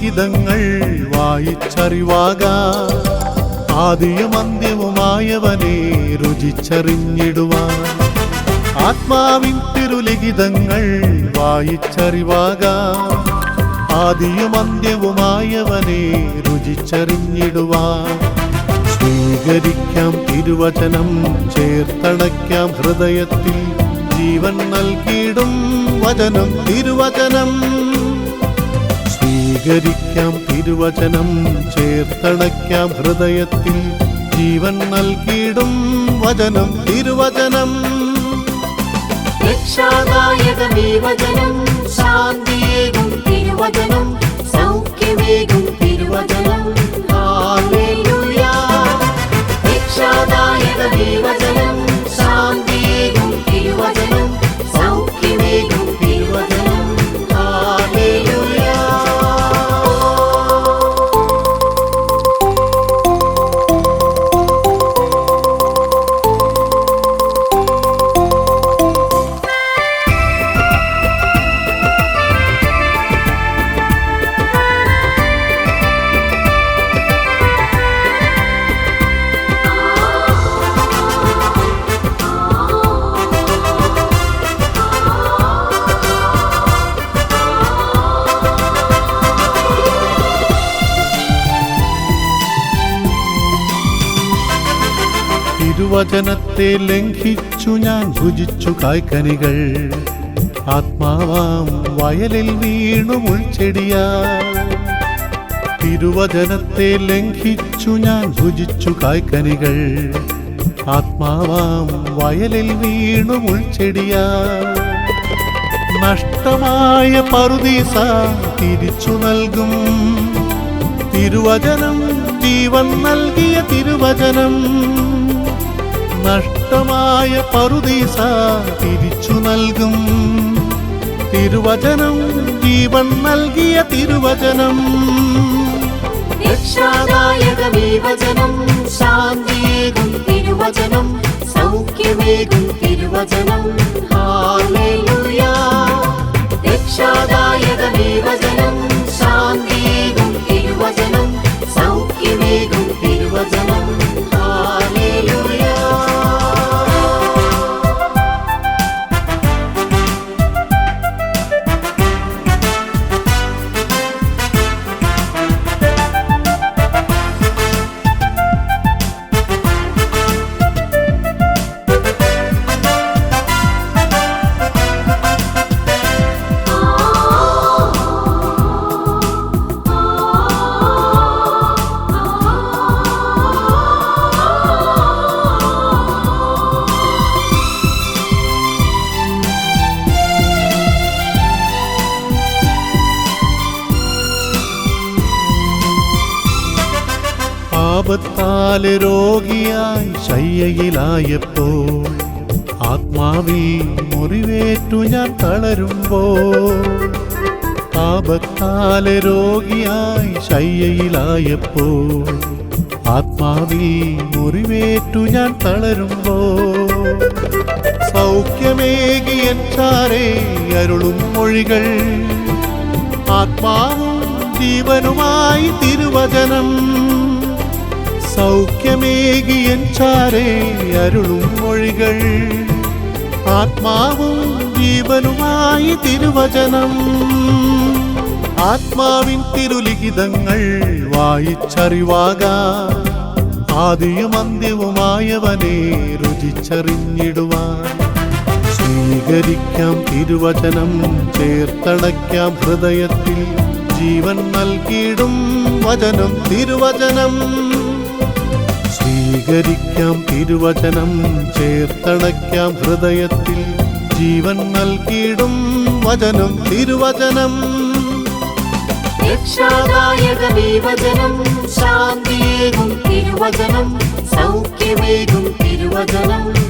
തിരുവചനത്തിലുലിഖിതങ്ങൾ വായിച്ചറിവാകാം. ആദിയും അന്ത്യവുമായവനെ രുചിച്ചറിഞ്ഞിടുവാൻ. ആത്മാവിൻ തിരുലിഖിതങ്ങൾ വായിച്ചറിവാകാം. ആദിയും അന്ത്യവുമായവനെ രുചിച്ചറിഞ്ഞിടുവാൻ. സ്വീകരിക്കാം തിരുവചനം, ചേർത്തണയ്ക്കാം ഹൃദയത്തിൽ. ജീവൻ നൽകിയിടും വചനം തിരുവചനം. സ്വീകരിക്കാം തിരുവചനം, ചേർത്തണയ്ക്കാം ഹൃദയത്തിൽ. ജീവൻ നൽകിയിടും വചനം തിരുവചനം. രക്ഷാദായകമീ വചനം, ശാന്തിയേകും തിരുവചനം, സൗഖ്യമേകും തിരുവചനം. ഹല്ലേലൂയ. രക്ഷാദായകമീ വചനം, ശാന്തിയേകും തിരുവചനം, സൗഖ്യമേകും തിരുവചനം. ഹല്ലേലൂയ. തിരുവചനത്തെ ലംഘിച്ചു ഞാൻ ഭുജിച്ചു കായ്ക്കനികൾ. ആത്മാവാം വയലിൽ വീണു മുൾച്ചെടിയാ. തിരുവചനത്തെ ലംഘിച്ചു ഞാൻ ഭുജിച്ചു കായ്ക്കനികൾ. ആത്മാവാം വയലിൽ വീണു മുൾച്ചെടിയാ. നഷ്ടമായ പറുദീസ തിരിച്ചു നൽകും തിരുവചനം, ജീവൻ നൽകിയ തിരുവചനം. നഷ്ടമായ പറുദീസ തിരിച്ചു നൽകും തിരുവചനം, ജീവൻ നൽകിയ തിരുവചനം. രക്ഷാദായകമീ വചനം, ശാന്തിയേകും തിരുവചനം, സൗഖ്യമേകും തിരുവചനം. ഹല്ലേലൂയ. രക്ഷാദായകമീ വചനം, ശാന്തിയേകും തിരുവചനം, സൗഖ്യമേകും തിരുവചനം. ഹല്ലേലൂയ. ആപത്താല് രോഗിയായി ശയ്യയിലായപ്പോൾ, ആത്മാവിൽ മുറിവേറ്റു ഞാൻ തളരുമ്പോൾ. ആപത്താല് രോഗിയായി ശയ്യയിലായപ്പോൾ, ആത്മാവിൽ മുറിവേറ്റു ഞാൻ തളരുമ്പോൾ. സൗഖ്യമേകിയൻ ചാരേ അരുളും മൊഴികൾ, ആത്മാവും ജീവനുമായി തിരുവചനം. സൗഖ്യമേകിയൻ ചാരേ അരുളും മൊഴികൾ, ആത്മാവും ജീവനുമായി തിരുവചനം. ആത്മാവിൻ തിരുലിഖിതങ്ങൾ വായിച്ചറിവാകാം. ആദിയും അന്ത്യവുമായവനെ രുചിച്ചറിഞ്ഞിടുവാൻ. സ്വീകരിക്കാം തിരുവചനം, ചേർത്തണയ്ക്കാം ഹൃദയത്തിൽ. ജീവൻ നൽകിയിടും വചനം തിരുവചനം. സ്വീകരിക്കാം തിരുവചനം, ചേർത്തണയ്ക്കാം ഹൃദയത്തിൽ. ജീവൻ നൽകിയിടും വചനം തിരുവചനം. രക്ഷാദായകമീ വചനം, ശാന്തിയേകും തിരുവചനം, സൗഖ്യമേകും തിരുവചനം.